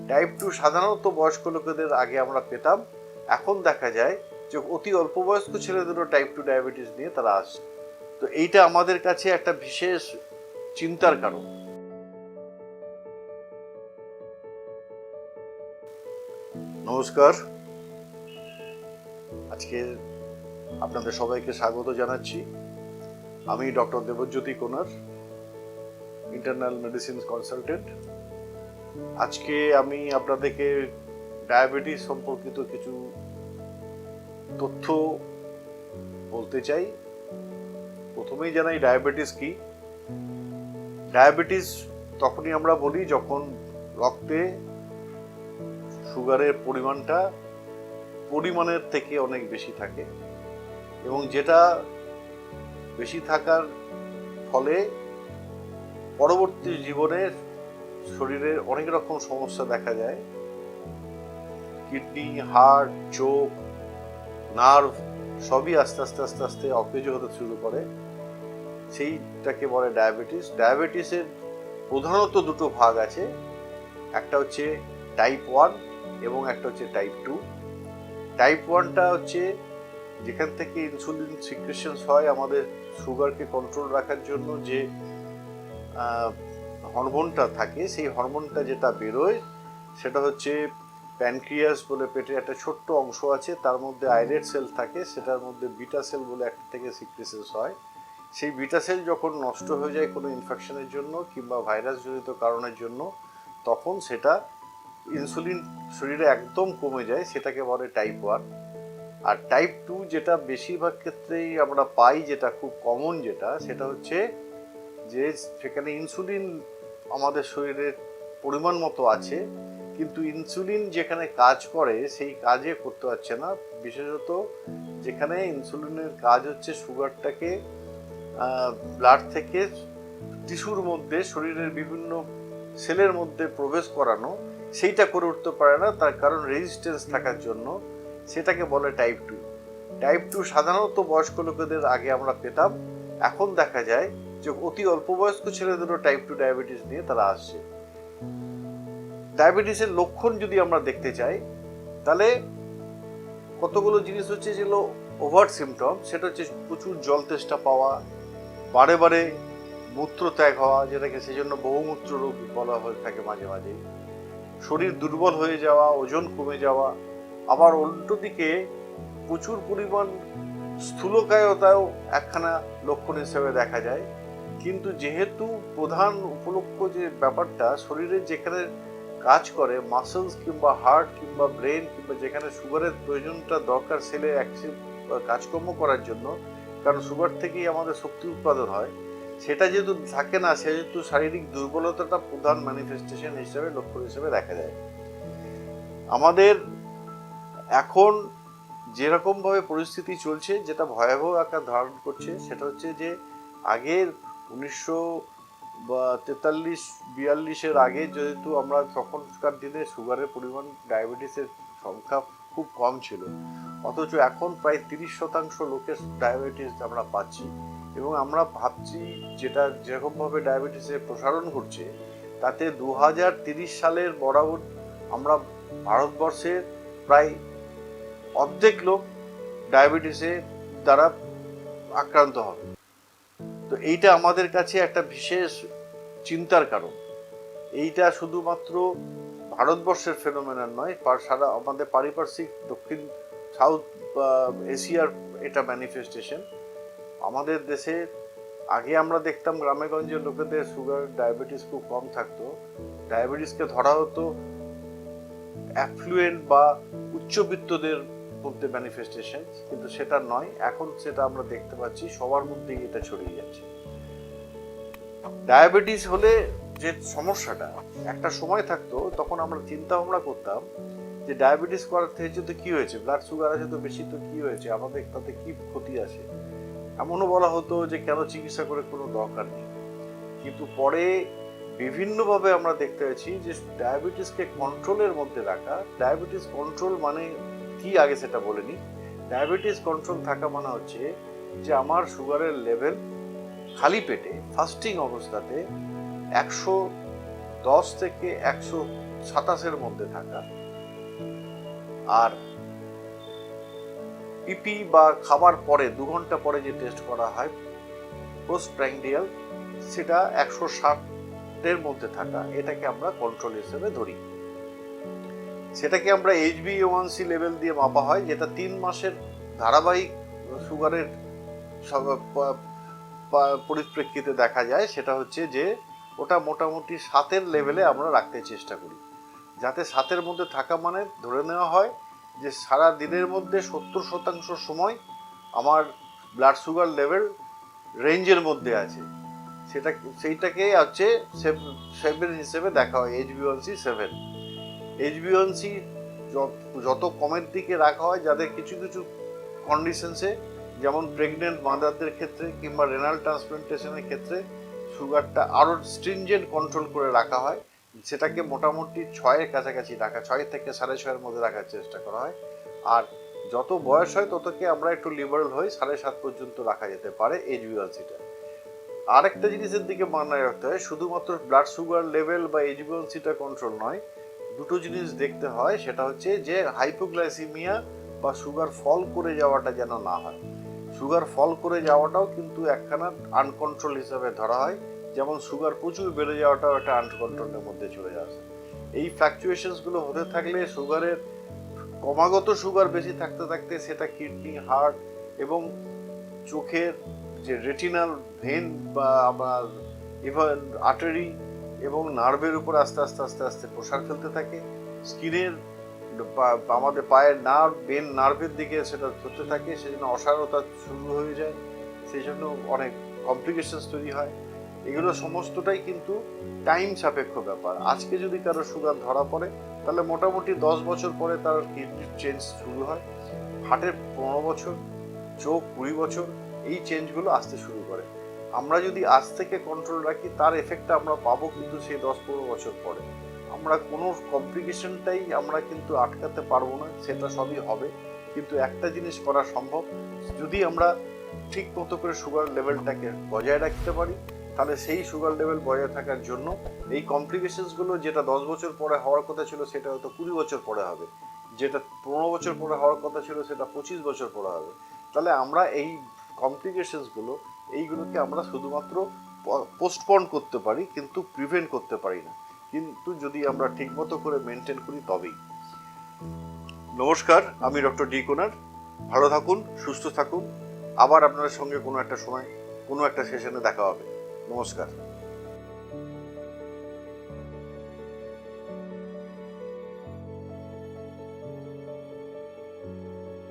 Type 2 সাধারণত বয়স্ক লোকেদের আগে আমরা পেতাম, এখন দেখা যায় যে অতি অল্প বয়স্ক ছেলেদেরও টাইপ 2 ডায়াবেটিস নিয়ে তারা আসছে। তো এইটা আমাদের কাছে একটা বিশেষ চিন্তার কারণ। নমস্কার, আজকে আপনাদের সবাইকে স্বাগত জানাচ্ছি। আমি ডক্টর দেবজ্যোতি কোনার, ইন্টারনাল মেডিসিন কনসালটেন্ট। আজকে আমি আপনাদেরকে ডায়াবেটিস সম্পর্কিত কিছু তথ্য বলতে চাই। প্রথমেই জানাই ডায়াবেটিস কি। ডায়াবেটিস তখনই আমরা বলি যখন রক্তে সুগারের পরিমাণের থেকে অনেক বেশি থাকে, এবং যেটা বেশি থাকার ফলে পরবর্তী জীবনে শরীরে অনেক রকম সমস্যা দেখা যায়। কিডনি, হার্ট, চোখ, নার্ভ সবই আস্তে আস্তে আস্তে আস্তে অকেজ হতে শুরু করে। সেইটাকে বলে ডায়াবেটিস। ডায়াবেটিসের প্রধানত দুটো ভাগ আছে, একটা হচ্ছে টাইপ 1 এবং একটা হচ্ছে টাইপ 2। টাইপ 1টা হচ্ছে যেখান থেকে ইনসুলিন সিক্রেশনস হয় আমাদের সুগারকে কন্ট্রোল রাখার জন্য, যে হরমোনটা থাকে, সেই হরমোনটা যেটা বেরোয় সেটা হচ্ছে প্যানক্রিয়াস বলে পেটে একটা ছোট্ট অংশ আছে, তার মধ্যে আইলেট সেল থাকে, সেটার মধ্যে বিটা সেল বলে একটা থেকে সিক্রেশনস হয়। সেই বিটা সেল যখন নষ্ট হয়ে যায় কোনো ইনফেকশনের জন্য কিংবা ভাইরাস জনিত কারণের জন্য, তখন সেটা ইনসুলিন শরীরে একদম কমে যায়, সেটাকে বলে টাইপ 1। আর টাইপ 2 যেটা বেশিরভাগ ক্ষেত্রেই আমরা পাই, যেটা খুব কমন, সেটা হচ্ছে যে সেখানে ইনসুলিন আমাদের শরীরের পরিমাণ মতো আছে, কিন্তু ইনসুলিন যেখানে কাজ করে সেই কাজে করতে পারছে না। বিশেষত যেখানে ইনসুলিনের কাজ হচ্ছে সুগারটাকে ব্লাড থেকে টিস্যুর মধ্যে, শরীরের বিভিন্ন সেলের মধ্যে প্রবেশ করানো, সেইটা করে উঠতে পারে না, তার কারণ রেজিস্ট্যান্স থাকার জন্য। সেটাকে বলে টাইপ 2। টাইপ 2 সাধারণত বয়স্ক লোকেদের আগে আমরা পেতাম, এখন দেখা যায় যে অতি অল্প বয়স্ক ছেলেদেরও টাইপ 2 ডায়াবেটিস নিয়ে তারা আসছে। ডায়াবেটিসের লক্ষণ যদি আমরা দেখতে চাই, তাহলে কতগুলো জিনিস হচ্ছে, যেগুলো ওভার্ট সিমটম, সেটা হচ্ছে প্রচুর জল তেষ্টা পাওয়া, বারে বারে মূত্র ত্যাগ হওয়া, যেটাকে সেজন্য বহুমূত্র রোগ বলা হয়ে থাকে মাঝে মাঝে, শরীর দুর্বল হয়ে যাওয়া, ওজন কমে যাওয়া, আবার উল্টো দিকে প্রচুর পরিমাণ স্থূলকায়তাও একখানা লক্ষণ হিসেবে দেখা যায়। কিন্তু যেহেতু প্রধান উপলক্ষ যে ব্যাপারটা শরীরের যেখানে কাজ করে, মাসলস কিংবা হার্ট কিংবা ব্রেন কিংবা যেখানে সুগারের প্রয়োজনটা দরকার সেলে কাজকর্ম করার জন্য, কারণ সুগার থেকেই আমাদের শক্তি উৎপাদন হয়, সেটা যেহেতু থাকে না, সেহেতু শারীরিক দুর্বলতাটা প্রধান ম্যানিফেস্টেশন হিসেবে, লক্ষণ হিসেবে দেখা যায়। আমাদের এখন যেরকম ভাবে পরিস্থিতি চলছে, যেটা ভয়াবহ আকার ধারণ করছে, সেটা হচ্ছে যে আগের 1943-42 আগে যেহেতু আমরা তখনকার দিনে সুগারের পরিমাণ, ডায়াবেটিসের সংখ্যা খুব কম ছিল, অথচ এখন প্রায় 30% লোকের ডায়াবেটিস আমরা পাচ্ছি। এবং আমরা ভাবছি যেটা যেরকমভাবে ডায়াবেটিসের প্রসারণ ঘটছে, তাতে 2030 সালের বরাবর আমরা ভারতবর্ষের প্রায় অর্ধেক লোক ডায়াবেটিসের দ্বারা আক্রান্ত হবে। তো এইটা আমাদের কাছে একটা বিশেষ চিন্তার কারণ। এইটা শুধুমাত্র ভারতবর্ষের ফেনোমেনন নয়, সারা আমাদের পারিপার্শ্বিক দক্ষিণ সাউথ এশিয়ার এটা ম্যানিফেস্টেশন। আমাদের দেশে আগে আমরা দেখতাম গ্রামেগঞ্জের লোকেদের সুগার, ডায়াবেটিস খুব কম থাকতো। ডায়াবেটিসকে ধরা হতো অ্যাফ্লুয়েন্ট বা উচ্চবিত্তদের মধ্যে ম্যানিফেস্টেশন, কিন্তু সেটা নয়। এখন সেটা আমরা দেখতে পাচ্ছি সবার মধ্যেই এটা ছড়িয়ে যাচ্ছে। ডায়াবেটিস হলে যে সমস্যাটা একটা সময় থাকতো, তখন আমরা চিন্তা ভাবনা করতাম যে ডায়াবেটিস করার থেকে তো কি হয়েছে, ব্লাড সুগার আছে তো বেশি, তো কি হয়েছে, আমাদের তাতে কি ক্ষতি আছে। এমনও বলা হতো যে কেন চিকিৎসা করে কোনো দরকার নেই। কিন্তু পরে বিভিন্নভাবে আমরা দেখতে পাচ্ছি যে ডায়াবেটিসকে কন্ট্রোলের মধ্যে রাখা। ডায়াবেটিস কন্ট্রোল মানে কি আগে সেটা বলে নিই। ডায়াবেটিস কন্ট্রোল থাকা মানে হচ্ছে যে আমার সুগারের লেভেল খালি পেটে ফাস্টিং অবস্থাতে 110 থেকে 27-এর মধ্যে থাকা, আর পিপি বা খাবার পরে 2 ঘন্টা পরে যে টেস্ট করা হয় পোস্টপ্র্যান্ডিয়াল, সেটা 160-এর মধ্যে থাকা, এটাকে আমরা কন্ট্রোল হিসেবে ধরি। সেটাকে আমরা HbA1c লেভেল দিয়ে মাপা হয়, যেটা 3 মাসের ধারাবাহিক সুগারের পরিপ্রেক্ষিতে দেখা যায়। সেটা হচ্ছে যে ওটা মোটামুটি 7-এর লেভেলে আমরা রাখতে চেষ্টা করি, যাতে 7-এর মধ্যে থাকা মানে ধরে নেওয়া হয় যে সারা দিনের মধ্যে 70% সময় আমার ব্লাড সুগার লেভেল রেঞ্জের মধ্যে আছে। সেইটাকে হচ্ছে 7 হিসেবে দেখা হয়, HbA1c 7। HbA1c যত কমের দিকে রাখা হয়, যাদের কিছু কিছু কন্ডিশনসে, যেমন প্রেগনেন্ট মাদারদের ক্ষেত্রে কিংবা রেনাল ট্রান্সপ্লান্টেশনের ক্ষেত্রে সুগারটা আরও স্ট্রিনজেন্ট কন্ট্রোল করে রাখা হয়। সেটাকে মোটামুটি 6-এর কাছাকাছি রাখা, 6 থেকে 6.5-এর মধ্যে রাখার চেষ্টা করা হয়। আর যত বয়স হয় ততকে আমরা একটু লিবারেল হই, 7.5 পর্যন্ত রাখা যেতে পারে HbA1cটা। আরেকটা জিনিসের দিকে মাথায় রাখতে হয়, শুধুমাত্র ব্লাড সুগার লেভেল বা HbA1cটা কন্ট্রোল নয়, দুটো জিনিস দেখতে হয়। সেটা হচ্ছে যে হাইপোগ্লাইসিমিয়া বা সুগার ফল করে যাওয়াটা যেন না হয়। সুগার ফল করে যাওয়াটাও কিন্তু একখানা আনকন্ট্রোল হিসাবে ধরা হয়, যেমন সুগার প্রচুর বেড়ে যাওয়াটাও একটা আনকন্ট্রোলের মধ্যে চলে যাচ্ছে। এই ফ্ল্যাকচুয়েশনসগুলো হতে থাকলে সুগারের ক্রমাগত সুগার বেশি থাকতে থাকতে সেটা কিডনি, হার্ট এবং চোখের যে রেটিনাল ভেন বা আমার ইভেন আর্টারি এবং নার্ভের উপর আস্তে আস্তে আস্তে আস্তে প্রসার ফেলতে থাকে। স্কিনের আমাদের পায়ের নার্ভ, বেন নার্ভের দিকে সেটা ধরতে থাকে, সেজন্য অসারতা শুরু হয়ে যায়, সেই জন্য অনেক কমপ্লিকেশনস তৈরি হয়। এগুলো সমস্তটাই কিন্তু টাইম সাপেক্ষ ব্যাপার। আজকে যদি কারো সুগার ধরা পড়ে, তাহলে মোটামুটি 10 বছর পরে তার কিডনির চেঞ্জ শুরু হয়, হার্টের 15 বছর, চোখ 20 বছর, এই চেঞ্জগুলো আসতে শুরু করে। আমরা যদি আজ থেকে কন্ট্রোল রাখি, তার এফেক্টটা আমরা পাবো কিন্তু সেই 10-15 বছর পরে। আমরা কোনো কমপ্লিকেশনটাই আমরা কিন্তু আটকাতে পারবো না, সেটা সবই হবে। কিন্তু একটা জিনিস করা সম্ভব, যদি আমরা ঠিক মতো করে সুগার লেভেলটাকে বজায় রাখতে পারি, তাহলে সেই সুগার লেভেল বজায় থাকার জন্য এই কমপ্লিকেশনসগুলো, যেটা 10 বছর পরে হওয়ার কথা ছিল সেটা হয়তো 20 বছর পরে হবে, যেটা 15 বছর পরে হওয়ার কথা ছিল সেটা 25 বছর পরে হবে। তাহলে আমরা এই কমপ্লিকেশনসগুলো, এইগুলোকে আমরা শুধুমাত্র পোস্টপন করতে পারি, কিন্তু প্রিভেন্ট করতে পারি না, কিন্তু যদি আমরা ঠিকমতো করে মেনটেন করি তবেই। নমস্কার, আমি ডক্টর ডি কুনার। ভালো থাকুন, সুস্থ থাকুন। আবার আপনাদের সঙ্গে কোনো একটা সময় কোনো একটা সেশনে দেখা হবে। নমস্কার।